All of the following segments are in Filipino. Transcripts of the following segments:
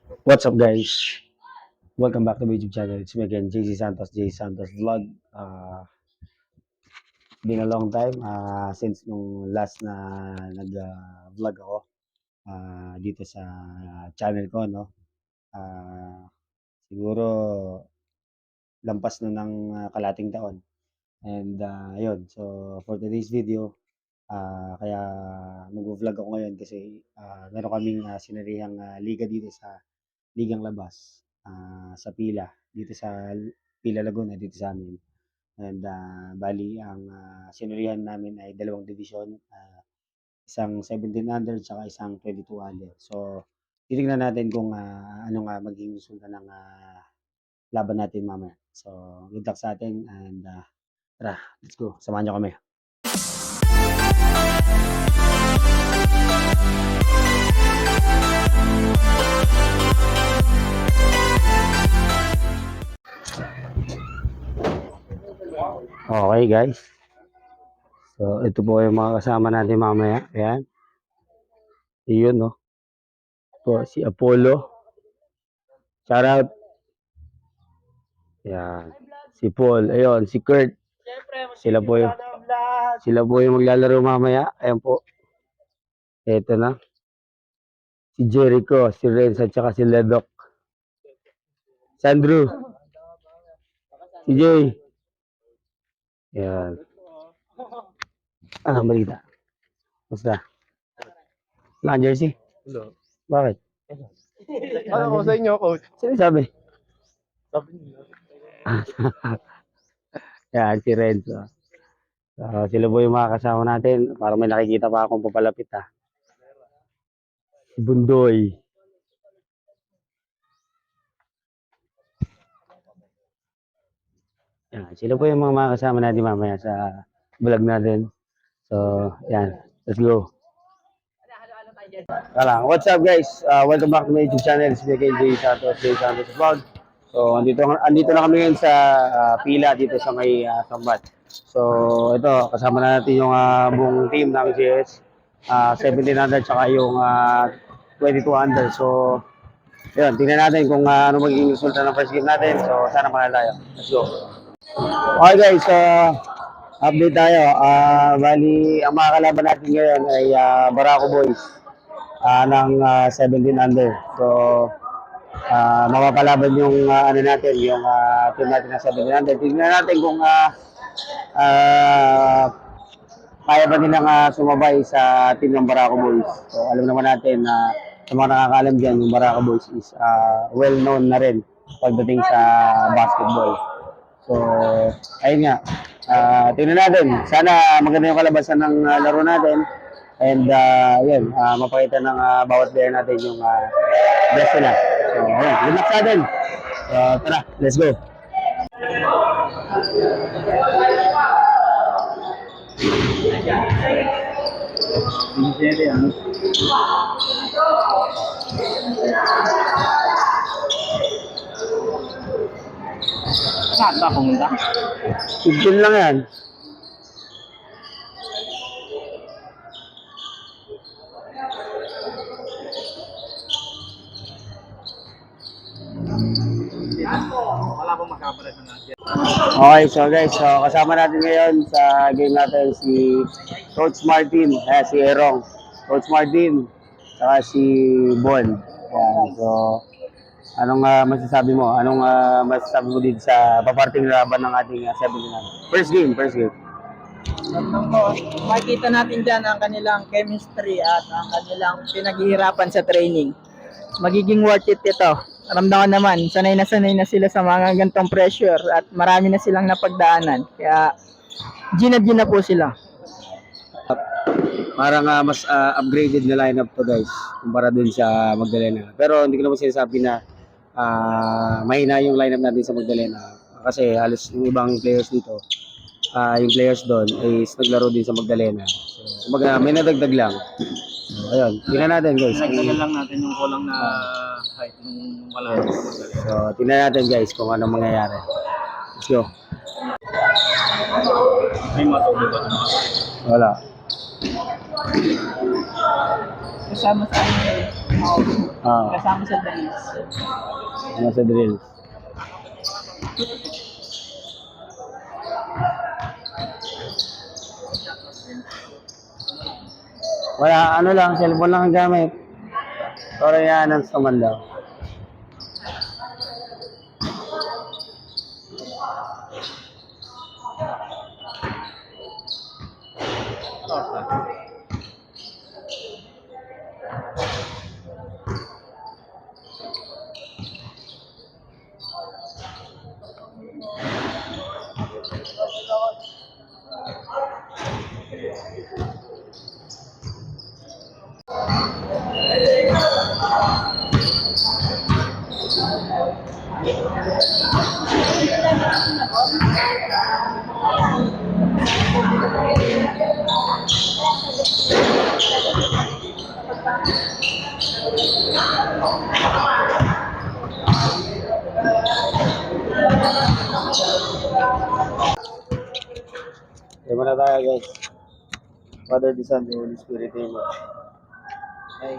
What's up, guys? Welcome back to my YouTube channel. It's me again, JC Santos, JC Santos Vlog. Been a long time since nung last na nag-vlog ako dito sa channel ko, no? Ah, Siguro lampas na ng kalating taon. And yun, so for today's video, kaya mag-vlog ako ngayon kasi meron kaming sinarihang liga dito sa Ligang Labas, sa Pila, dito sa Pila, Laguna, dito sa amin. And bali, ang sinurihan namin ay dalawang division, isang 17 under tsaka isang 22 under. So, titignan natin kung ano nga magiging resulta ng laban natin mamaya. So, good luck sa atin and tara, let's go. Samahan nyo kami. Okay, guys. So, ito po yung mga kasama natin mamaya. Ayan. Iyon, no? Ito, si Apollo. Shout out. Ayan. Si Paul. Ayun, si Kurt. Sila po yung maglalaro mamaya. Ayan po. Ito na. Si Jericho, si Renz, at saka si Ledok. Sandro. Si Jay. Ayan. Balita. Basta. Wala kang jersey? Hello. Bakit? Ano ko sa inyo, coach? Sino sabi? Sabi niyo. Yan, si Renzo. Sila po yung mga kasama natin. Para may nakikita pa akong papalapit Si Bundoy. Yan, sila po yung mga kasama natin mamaya sa vlog natin. So, yan. Let's go. What's up, guys? Welcome back to my YouTube channel. It's me again, Jay Santos Vlog. So, andito na kami ngayon sa Pila dito sa may Sambat. So, ito, kasama na natin yung buong team ng GS. 17 under tsaka yung 22 under. So, yun, tingnan natin kung ano magiging resulta ng first game natin. So, sana manalo. Let's go. Okay, guys, update tayo. Bali, ang mga kalaban natin ngayon ay Barako Boys ng 17 under. So, mapapalaban yung ano natin, yung team natin na 17 under. Tingnan natin kung kaya ba nilang sumabay sa team ng Barako Boys. So, alam naman natin na sa mga nakakaalam dyan, yung Barako Boys is well-known na rin pagdating sa basketball. So, ayun nga. Tingnan natin. Sana maganda yung kalabasan ng laro natin. And, yun, mapakita ng bawat player natin yung best nila. So, ayun. Good luck sa atin. So, tara. Let's go. Saan ba pumunta? Sigil lang yan. Wala pong makapalit na natin. Okay, so guys, kasama natin ngayon sa game natin si Coach Martin, si Erong, Coach Martin, saka si Bon. Ayan, so, anong masasabi mo? Anong masasabi mo dito sa paparting laban ng ating 17? First game. Makikita natin dyan ang kanilang chemistry at ang kanilang pinaghihirapan sa training. Magiging worth it ito. Ramdaman naman, sanay na sila sa mga gantong pressure at marami na silang napagdaanan. Kaya, gina po sila. Parang mas upgraded na lineup to, guys, kumpara dun sa Magdalena. Pero hindi ko naman sinasabi na mahina yung lineup natin sa Magdalena. Kasi halos yung ibang players dito, yung players doon is naglaro din sa Magdalena. So, kumbaga, may nadagdag lang. So, ayun, tingnan natin, guys. Nagtagal lang natin yung kulang na height nung wala. So, tingnan natin, guys, kung ano mangyayari. Let's go. May matulog ba? Wala. Kasama sa amin. Kasama sa drills. Ano sa drills. Wala, ano lang, cellphone lang ang gamit. Koreanan sa man daw. Kaya muna tayo guys. Father, the Son, the Holy Spirit, Amen. Okay.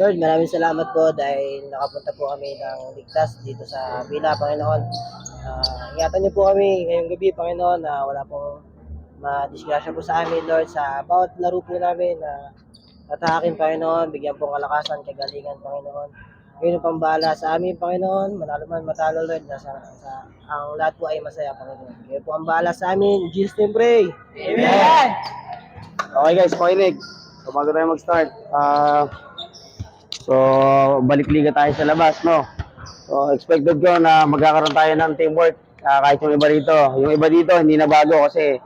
Lord, maraming salamat po dahil nakapunta po kami ng ligtas dito sa Villa, Panginoon. Ingatan niyo po kami ngayong gabi, Panginoon, na wala pong madisgrasya po sa amin, Lord, sa bawat laro po namin na atahakin, Panginoon, bigyan po kalakasan, kagalingan, Panginoon. Ngayon ang pambala sa amin, Panginoon, manalo man matalo, Lord, ang lahat po ay masaya, Panginoon. Ngayon po ang bahala sa amin, in Jesus' name pray. Amen! Okay guys, pakinig. So bago tayo mag-start, so balik liga tayo sa labas, no? So expected ko na magkakaroon tayo ng teamwork kahit yung iba dito. Yung iba dito hindi na bago kasi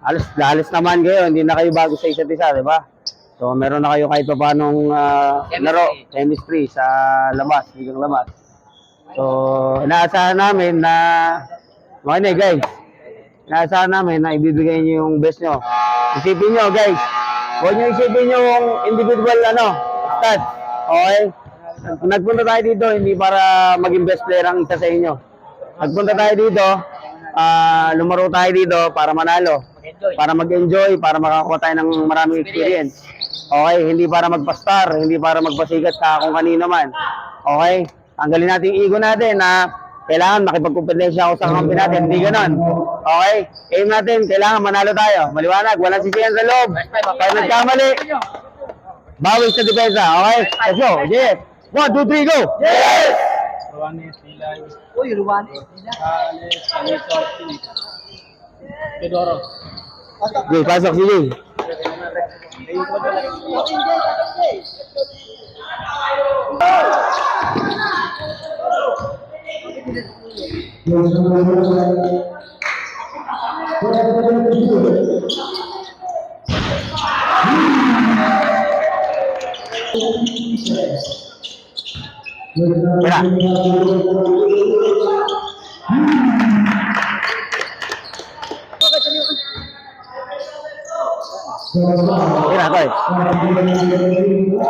alis naman kayo, hindi na kayo bago sa isa't isa, di ba? So meron na kayo kahit pa paanong laro, chemistry sa labas, ligang labas. So inaasahan namin na, makinig guys, inaasahan namin na ibibigay niyo yung best nyo. Isipin nyo guys, huwag nyo isipin yung individual stats. Okay? Nagpunta tayo dito hindi para maging best player ang isa sa inyo. Nagpunta tayo dito, lumaro tayo dito para manalo, para mag-enjoy, para makakuha tayo ng maraming experience. Okay? Hindi para magpa-star, hindi para magpasikat sa kung kanino man. Okay? Tanggalin natin yung ego natin na kailangan makipagkumpetensya ako sa kampi natin. Hindi ganon. Okay? Aim natin, kailangan manalo tayo. Maliwanag, walang sisiyan sa loob. Kaya nagkamali, bawi sa depensa. Okay? Let's go. Yes. 1, 2, 3, go! Yes! Ruanes, Pilay, Uy, Ruanes. Alex, Anito, Pedoro. Okay, pasok si Jay. Kira. Kira, Koy.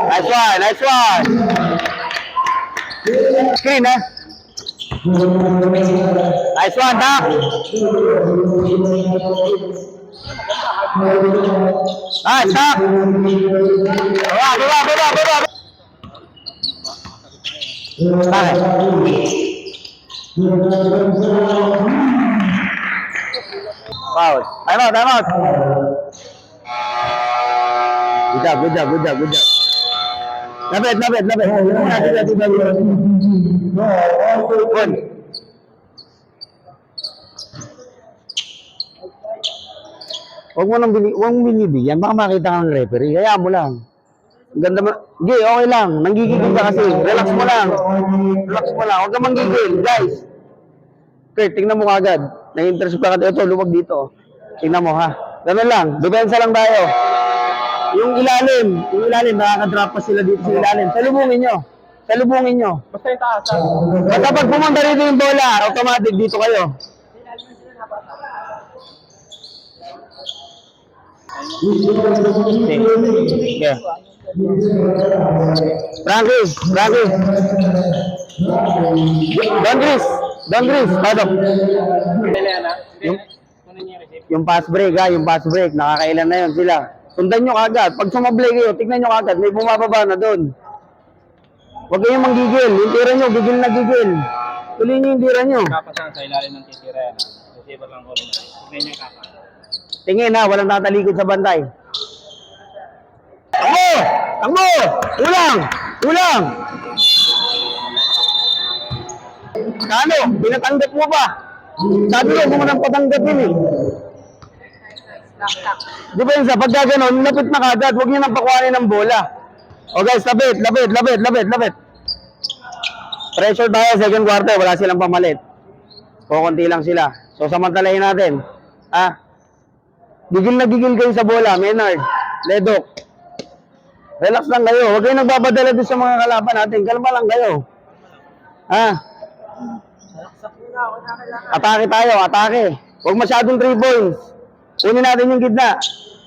Nice one, nice one. Screen, eh? Nice one, ha? Nice, ha? Baba. Bakit? Foul. Time out. Good job. Lapit. Good. Huwag mong binibigyan, baka makita ka ng referee, hayaan mo lang. Ganda mo. Gay, okay lang. Nanggigigil ka kasi. Relax mo lang. Huwag ka manggigil, guys. Kurt, tingnan mo kagad. Na-intercept ka kasi. Ito, luwag dito. Tingnan mo, ha. Ganun lang. Depensa lang tayo. Yung ilalim, nakaka-drop pa sila dito sa ilalim. Salubungin nyo. Basta yung taas. Basta pag pumunta rito yung bola, automatic dito kayo. Okay. Frankie. Don't Chris, badok. Yung pass break, nakakailan na yun sila. Sundan nyo kagad. Pag sumablay kayo, tignan nyo kagad, may bumababa na doon. Huwag kayong manggigil. Yung tira nyo, gigil na gigil. Tuloy nyo yung tira nyo. Kapasan sa ilalim ng titira yan. Receiver lang ko rin. Tignan niyo yung kapa. Tingin ha, walang tatalikod sa bantay. Takbo! Takbo! Ulang! Ulang! Kano? Pinatanggap mo pa. Sabi ko, kung nang patanggapin eh. Di ba yun sa pagka ganon, lapit na kagad, huwag niyo nang pakuhanin ng bola. O guys, lapit, lapit, lapit, lapit, lapit. Pressure tayo, second quarter, wala silang pamalit. Kukunti lang sila. So samantalahin natin. Ha? Gigil na gigil kayo sa bola, Menard, Ledok. Relax lang kayo, huwag kayong nagbapadala din sa mga kalaban natin, kalma lang kayo. Ha? Atake tayo, atake. Huwag masyadong 3 points. Kunin natin yung gitna.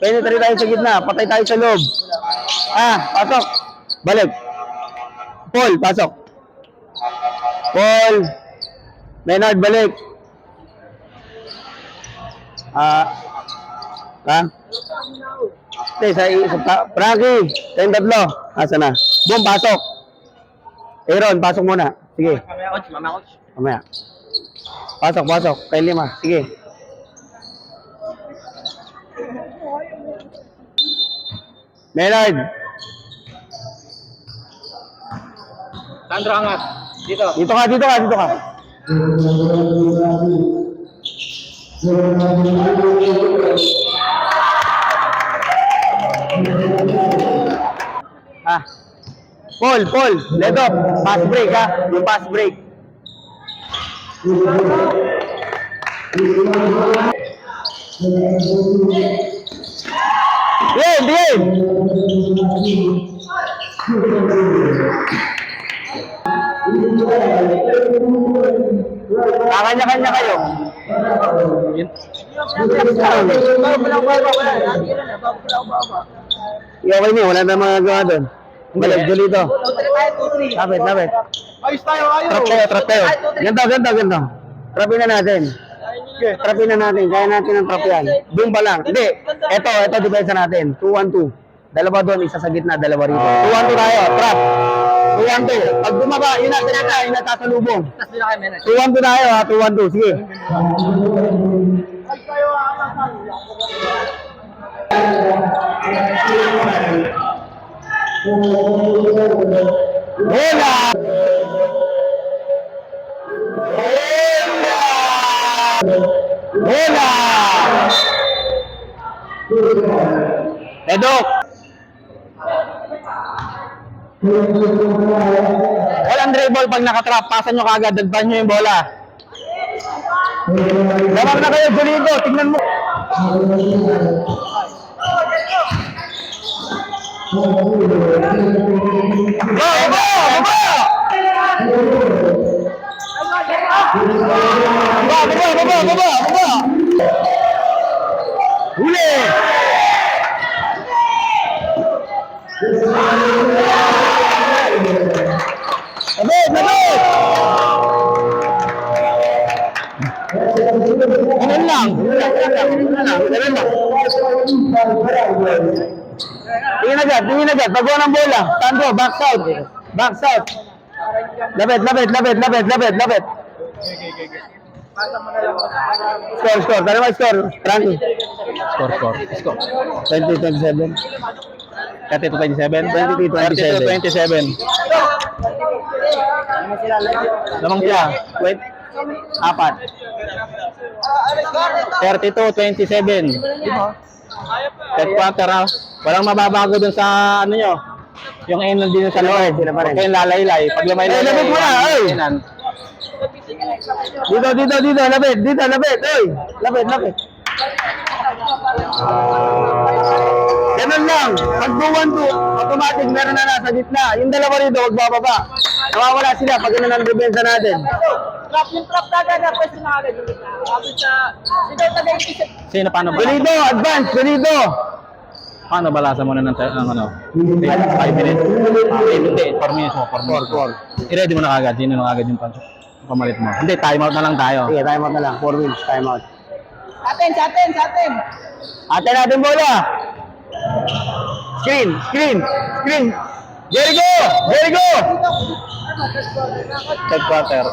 Penetrate tayo sa gitna, patay tayo sa loob. Pasok. Balik. Paul, pasok. Paul. Menard, balik. Frankie, tayong tatlo. Asa na? Boom, pasok. Aaron, pasok muna. Sige. Mamaya. Pasok, pasok. Kay Lima. Sige. Menard. Sandro, angat. Dito. Dito ka, dito ka, dito ka. Paul, let up. Pass break ha. Yung pass break. Bien. Kanya-kanya kayo. Okay niyo, wala na magagawa doon. Balik, dito. Lapit. Ayos tayo, Trap tayo. Ganto. Trapin na natin. Trapin na natin. Kaya natin ang trap yan. Doon pa lang. Hindi. Ito depensa natin. 2-1-2. Dalawa doon, isa sa gitna, dalawa rito. 2-1-2 tayo. Trap. 2-1-2. Pag bumaba, yun na sasalubong. 2-1-2 tayo ha. 2-1-2. Sige. Bola! Bola! Edok! Walang dribble pag nakatrap. Pasan nyo kagad. Dagpan nyo yung bola. Damang na kayo, Julito. Tignan mo. Baba! Huli! Sabit! Ganun lang. Tingin agad. Pagawa ng bola. Sandro, back south. Lapit. Score. Tara mo score. Frankie. Score. 20-27. 32-27. Lamang siya. Wait. 4. 32-27. Third quarter ha. Walang mababago dun sa ano nyo. Yung anal din sa loob. Huwag kayong lalaylay. Pag lumaylay. Lapit mo na. Dito. Lapit. Lapit. Ganun lang. Pag 2-1-2, automatic meron na nasa gitna. Yung dalawa rito, huwag bababa. Nawawala sila pag ganun ang depensa natin. Yung trap agad na pwede na agad. Sino paano ba? Benito! Paano balasa mo na ng 5 minutes? Hindi, 4 minutes mo. 4. I-ready mo na kagad. Sino na kagad yung pamalit mo? Hindi, timeout na lang tayo. Sige, timeout na lang. 4 minutes, timeout. Sa atin. Ate natin bola! Screen! Jericho! Jericho! Third quarter.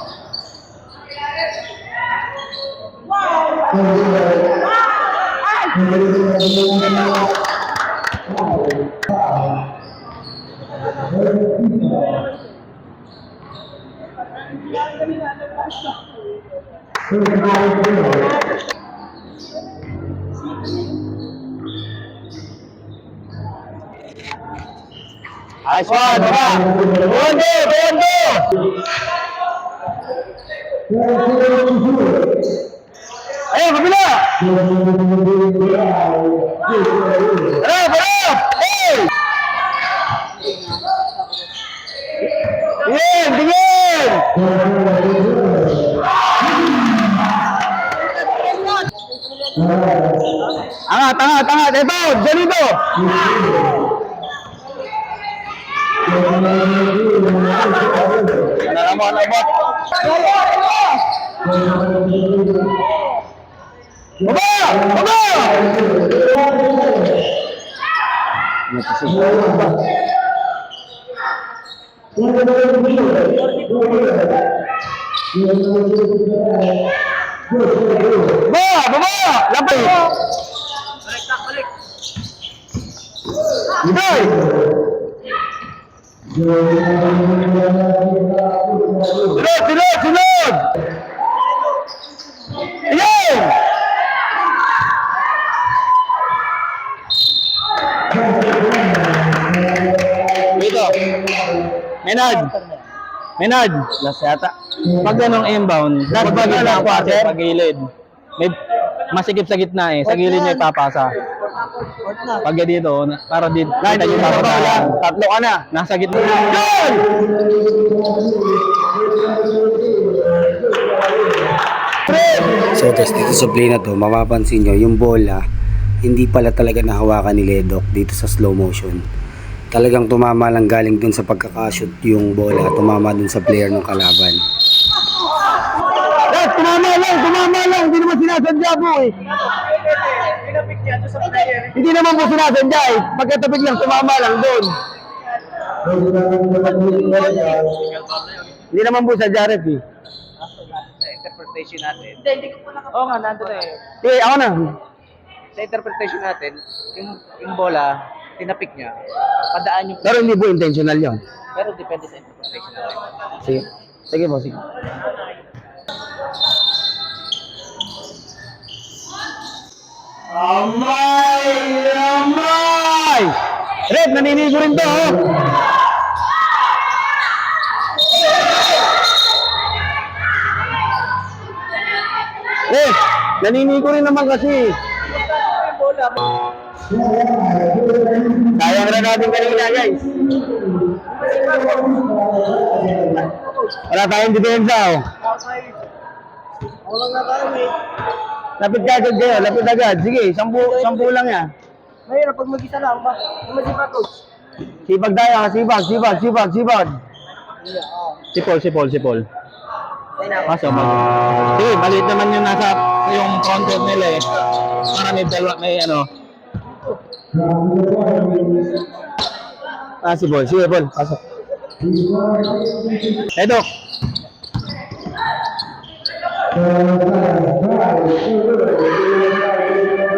Nice one, baba! Tondo! Tondo! Ayun, kabila! Harap! Harap! Hey! Tingin! Tingin! Angat! Angat! Angat! Ito! Diyan ito! Ano mo? Ano mo? Baba! Baba! Baba! Baba! Lapay! Bigay! Sunod! Sunod! Sunod! Ayan! Dito. Menard. Menard. Last yata. Pag ganong inbound, dapat lang pag gilid. May masikip sa gitna eh. Sa gilid niya ipapasa. Pag dito, para dito, kita yung papasa. Tatlo ka na. Nasa gitna. Yun! So guys, dito sa play na to, mapapansin nyo, yung bola, hindi pala talaga nahawakan ni Ledok dito sa slow motion. Talagang tumama lang galing dun sa pagkakashoot yung bola, tumama dun sa player ng kalaban. Yes, tumama lang. Hindi naman sinasadya po eh. Hindi naman po sinasadya eh. Pagkatapig lang, tumama lang doon. Hindi naman po sadya ref eh. Sa interpretation natin. Hindi ko po Oo nga, nandun eh. Eh, ako na. Sa interpretation natin, yung bola, tinapik niya, padaan yung... Pero hindi po intentional yon. Pero depende sa interpretation natin. Sige. Sige po, sige. Amay! Amay! Red, naninigo rin to, oh! Eh, naninigo rin naman kasi. Sayang na natin kanina, guys. Wala tayong depensa, oh. Wala nga tayo eh. Lapit ka agad kayo, lapit agad. Sige, 10 lang yan. Mahirap pag mag-isa lang ba? Kung mag-isa coach. Sipag tayo, sipag. Sipol. Kaso, sige, maliit naman yung nasa, yung content nila eh. Para may dalawa, may ano. Si Paul, sige Paul, pasok. Edo.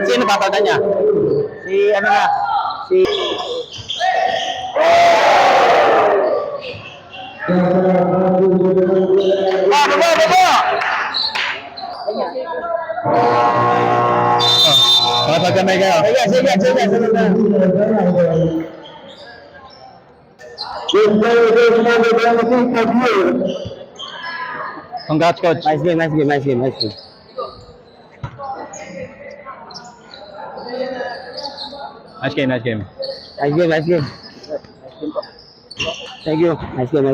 Sino papatan niya? Si ano na? Si... Baba! Mapagkamay kayo. Sige. Sunod na. Congrats, coach. Nice game. Nice game. Thank you. Nice game.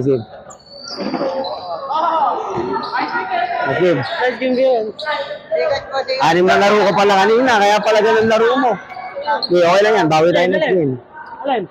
Nice game din. Anim na laro ko pala kanina, kaya pala ganun laro mo. Okay lang yan, bawi tayo next game. Alin?